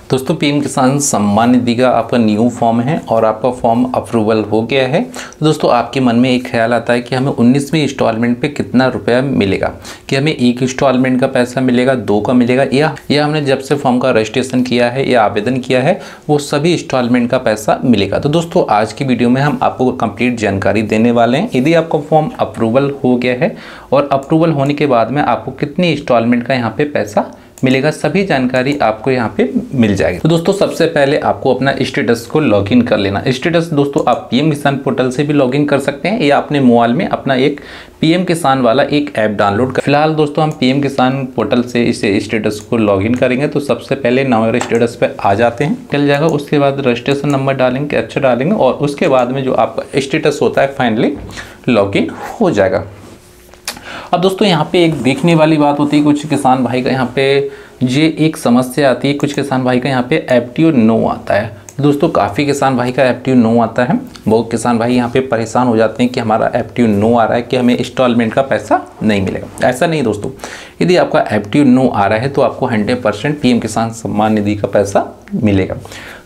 दोस्तों पीएम किसान सम्मान निधि का आपका न्यू फॉर्म है और आपका फॉर्म अप्रूवल हो गया है। तो दोस्तों आपके मन में एक ख्याल आता है कि हमें 19वीं इंस्टॉलमेंट पे कितना रुपया मिलेगा, कि हमें एक इंस्टॉलमेंट का पैसा मिलेगा, दो का मिलेगा, या हमने जब से फॉर्म का रजिस्ट्रेशन किया है या आवेदन किया है वो सभी इंस्टॉलमेंट का पैसा मिलेगा। तो दोस्तों आज की वीडियो में हम आपको कंप्लीट जानकारी देने वाले हैं। यदि आपका फॉर्म अप्रूवल हो गया है और अप्रूवल होने के बाद में आपको कितनी इंस्टॉलमेंट का यहाँ पे पैसा मिलेगा, सभी जानकारी आपको यहाँ पे मिल जाएगी। तो दोस्तों सबसे पहले आपको अपना स्टेटस को लॉगिन कर लेना। स्टेटस दोस्तों आप पीएम किसान पोर्टल से भी लॉगिन कर सकते हैं या अपने मोबाइल में अपना एक पीएम किसान वाला एक ऐप डाउनलोड कर। फिलहाल दोस्तों हम पीएम किसान पोर्टल से इसे स्टेटस को लॉगिन करेंगे। तो सबसे पहले नाउ स्टेटस पे आ जाते हैं, चल जाएगा। उसके बाद रजिस्ट्रेशन नंबर डालेंगे, कैप्चा डालेंगे और उसके बाद में जो आपका स्टेटस होता है फाइनली लॉगिन हो जाएगा। अब दोस्तों यहाँ पे एक देखने वाली बात होती है, कुछ किसान भाई का यहाँ पे ये एक समस्या आती है, कुछ किसान भाई का यहाँ पे एफटीओ नो आता है। दोस्तों काफ़ी किसान भाई का एफटीओ नो आता है। बहुत किसान भाई यहाँ पे परेशान हो जाते हैं कि हमारा एफटीओ नो आ रहा है कि हमें इंस्टॉलमेंट का पैसा नहीं मिलेगा। ऐसा नहीं दोस्तों, यदि आपका एफटीओ नो आ रहा है तो आपको 100% पीएम किसान सम्मान निधि का पैसा मिलेगा।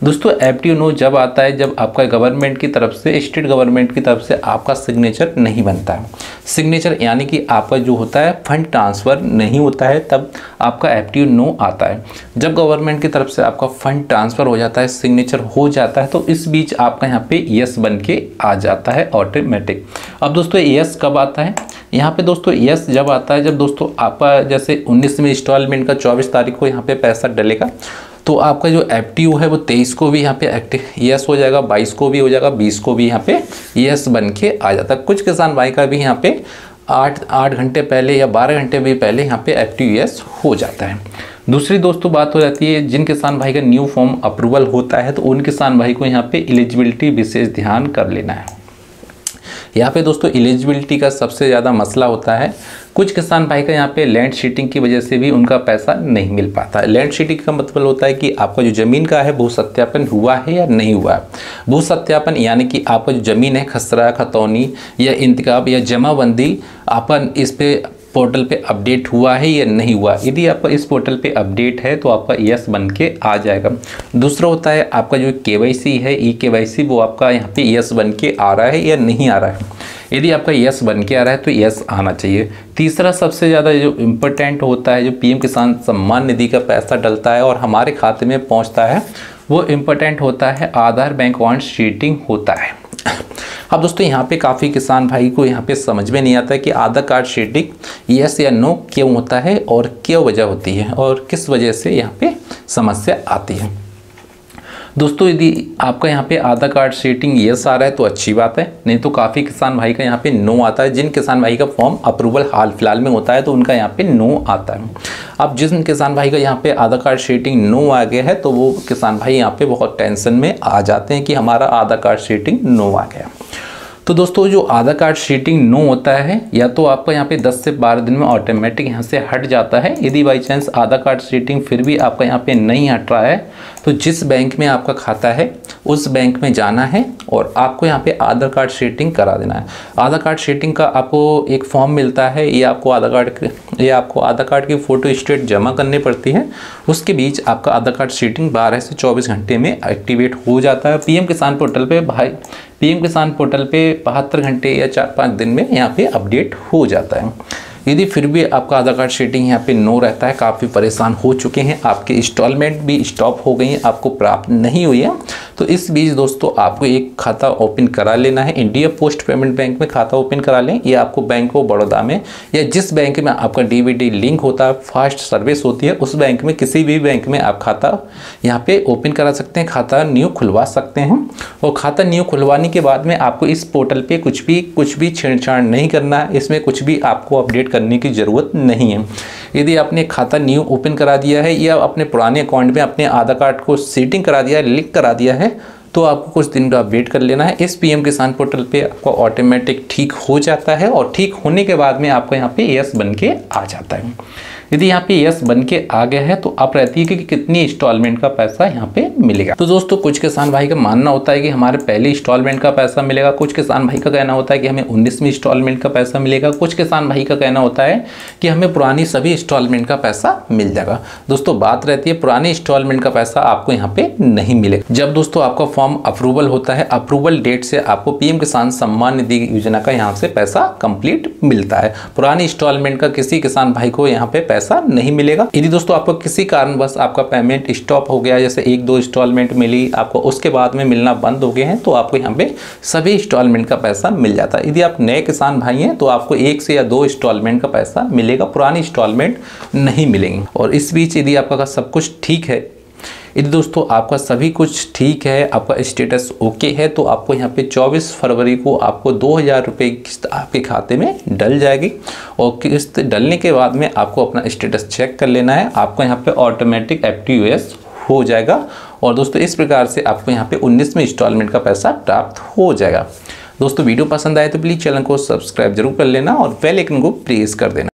दोस्तों एफटीओ नो जब आता है जब आपका गवर्नमेंट की तरफ से, स्टेट गवर्नमेंट की तरफ से आपका सिग्नेचर नहीं बनता है। सिग्नेचर यानी कि आपका जो होता है फंड ट्रांसफ़र नहीं होता है, तब आपका एफटीओ नो आता है। जब गवर्नमेंट की तरफ से आपका फंड ट्रांसफ़र हो जाता है, सिग्नेचर हो जाता है, तो इस बीच आपका यहाँ पे यस बन के आ जाता है ऑटोमेटिक। अब दोस्तों यस कब आता है यहाँ पे? दोस्तों यस जब आता है जब दोस्तों आपका जैसे 19वीं इंस्टॉलमेंट का 24 तारीख को यहाँ पे पैसा डलेगा, तो आपका जो एफटीओ है वो 23 को भी यहाँ पे एक्टिव यस हो जाएगा, 22 को भी हो जाएगा, 20 को भी यहाँ पे यस बन के आ जाता है। कुछ किसान भाई का भी यहाँ पे 8 घंटे पहले या 12 घंटे भी पहले यहाँ पे एफटीओ यस हो जाता है। दूसरी दोस्तों बात हो जाती है, जिन किसान भाई का न्यू फॉर्म अप्रूवल होता है तो उन किसान भाई को यहाँ पे एलिजिबिलिटी विशेष ध्यान कर लेना है। यहाँ पे दोस्तों एलिजिबिलिटी का सबसे ज़्यादा मसला होता है। कुछ किसान भाई का यहाँ पे लैंड शीटिंग की वजह से भी उनका पैसा नहीं मिल पाता है। लैंड शीटिंग का मतलब होता है कि आपका जो ज़मीन का है भू सत्यापन हुआ है या नहीं हुआ है। भू सत्यापन यानी कि आपका जो ज़मीन है खसरा, खतौनी या इंतकाब या जमाबंदी अपन इस पे पोर्टल पे अपडेट हुआ है या नहीं हुआ। यदि आपका इस पोर्टल पे अपडेट है तो आपका यस बन के आ जाएगा। दूसरा होता है आपका जो केवाईसी है, ई केवाईसी, वो आपका यहाँ पे यस बन के आ रहा है या नहीं आ रहा है। यदि आपका यस बन के आ रहा है तो यस आना चाहिए। तीसरा सबसे ज़्यादा जो इम्पोर्टेंट होता है, जो पीएम किसान सम्मान निधि का पैसा डलता है और हमारे खाते में पहुँचता है, वो इम्पोर्टेंट होता है आधार बैंक अकाउंट शीटिंग होता है। अब दोस्तों यहाँ पे काफ़ी किसान भाई को यहाँ पे समझ में नहीं आता है कि आधार कार्ड शीटिंग यस या नो क्यों होता है और क्यों वजह होती है और किस वजह से यहाँ पे समस्या आती है। दोस्तों यदि आपका यहाँ पे आधार कार्ड शीटिंग यस आ रहा है तो अच्छी बात है, नहीं तो काफ़ी किसान भाई का यहाँ पे नो आता है। जिन किसान भाई का फॉर्म अप्रूवल हाल फिलहाल में होता है तो उनका यहाँ पे नो आता है। अब जिन किसान भाई का यहाँ पे आधार कार्ड शीटिंग नो आ गया है तो वो किसान भाई यहाँ पे बहुत टेंशन में आ जाते हैं कि हमारा आधार कार्ड शीटिंग नो आ गया। तो दोस्तों जो आधार कार्ड शीटिंग नो होता है या तो आपका यहाँ पे 10 से 12 दिन में ऑटोमेटिक यहाँ से हट जाता है। यदि by chance Aadhaar card sheeting फिर भी आपका यहाँ पे नहीं हट रहा है तो जिस बैंक में आपका खाता है उस बैंक में जाना है और आपको यहाँ पे आधार कार्ड शीटिंग करा देना है। आधार कार्ड शीटिंग का आपको एक फॉर्म मिलता है, ये आपको आधार कार्ड की फ़ोटो स्टेट जमा करनी पड़ती है। उसके बीच आपका आधार कार्ड शीटिंग 12 से 24 घंटे में एक्टिवेट हो जाता है। पीएम किसान पोर्टल पे पीएम किसान पोर्टल पे 72 घंटे या 4-5 दिन में यहाँ पे अपडेट हो जाता है। यदि फिर भी आपका आधार कार्ड शीटिंग यहाँ पे नो रहता है, काफ़ी परेशान हो चुके हैं, आपके इंस्टॉलमेंट भी स्टॉप हो गई हैं, आपको प्राप्त नहीं हुई है, तो इस बीच दोस्तों आपको एक खाता ओपन करा लेना है। इंडिया पोस्ट पेमेंट बैंक में खाता ओपन करा लें या आपको बैंक ऑफ बड़ौदा में या जिस बैंक में आपका डीबीटी लिंक होता है, फास्ट सर्विस होती है, उस बैंक में किसी भी बैंक में आप खाता यहाँ पे ओपन करा सकते हैं, खाता न्यू खुलवा सकते हैं। और खाता न्यू खुलवाने के बाद में आपको इस पोर्टल पे कुछ भी छेड़छाड़ नहीं करना है, इसमें कुछ भी आपको अपडेट करने की ज़रूरत नहीं है। यदि आपने खाता न्यू ओपन करा दिया है या अपने पुराने अकाउंट में अपने आधार कार्ड को सेटिंग करा दिया है, लिंक करा दिया है, तो आपको कुछ दिन का वेट कर लेना है। इस पीएम किसान पोर्टल पे आपको ऑटोमेटिक ठीक हो जाता है और ठीक होने के बाद में आपको यहाँ पे यस बन के आ जाता है। यदि यहाँ पे यस बन के आ गया है तो आप रहती है कि कितनी इंस्टॉलमेंट का पैसा यहाँ पे मिलेगा। तो दोस्तों कुछ किसान भाई का मानना होता है कि हमारे पहले इंस्टॉलमेंट का पैसा मिलेगा, कुछ किसान भाई का कहना होता है कि हमें 19वीं इंस्टॉलमेंट का पैसा मिलेगा, कुछ किसान भाई का कहना होता है कि हमें पुरानी सभी इंस्टॉलमेंट का पैसा मिल जाएगा। दोस्तों बात रहती है पुराने इंस्टॉलमेंट का पैसा आपको यहाँ पे नहीं मिलेगा। जब दोस्तों आपका फॉर्म अप्रूवल होता है, अप्रूवल डेट से आपको पीएम किसान सम्मान निधि योजना का यहाँ से पैसा कंप्लीट मिलता है। पुरानी इंस्टॉलमेंट का किसी किसान भाई को यहाँ पे पैसा नहीं मिलेगा। यदि दोस्तों आपको किसी कारणवश आपका पेमेंट स्टॉप हो गया, जैसे 1-2 इंस्टॉलमेंट मिली आपको, उसके बाद में मिलना बंद हो गए हैं, तो आपको यहाँ पे सभी इंस्टॉलमेंट का पैसा मिल जाता है। यदि आप नए किसान भाई हैं तो आपको 1 से या 2 इंस्टॉलमेंट का पैसा मिलेगा, पुरानी इंस्टॉलमेंट नहीं मिलेंगे। और इस बीच यदि आपका सब कुछ ठीक है, यदि दोस्तों आपका सभी कुछ ठीक है, आपका स्टेटस ओके है, तो आपको यहाँ पे 24 फरवरी को आपको 2000 रुपये की किस्त आपके खाते में डल जाएगी। और किस्त डलने के बाद में आपको अपना स्टेटस चेक कर लेना है, आपको यहाँ पे ऑटोमेटिक FTUS हो जाएगा। और दोस्तों इस प्रकार से आपको यहाँ पे 19वीं इंस्टॉलमेंट का पैसा प्राप्त हो जाएगा। दोस्तों वीडियो पसंद आए तो प्लीज़ चैनल को सब्सक्राइब जरूर कर लेना और बेल आइकन को प्रेस कर देना।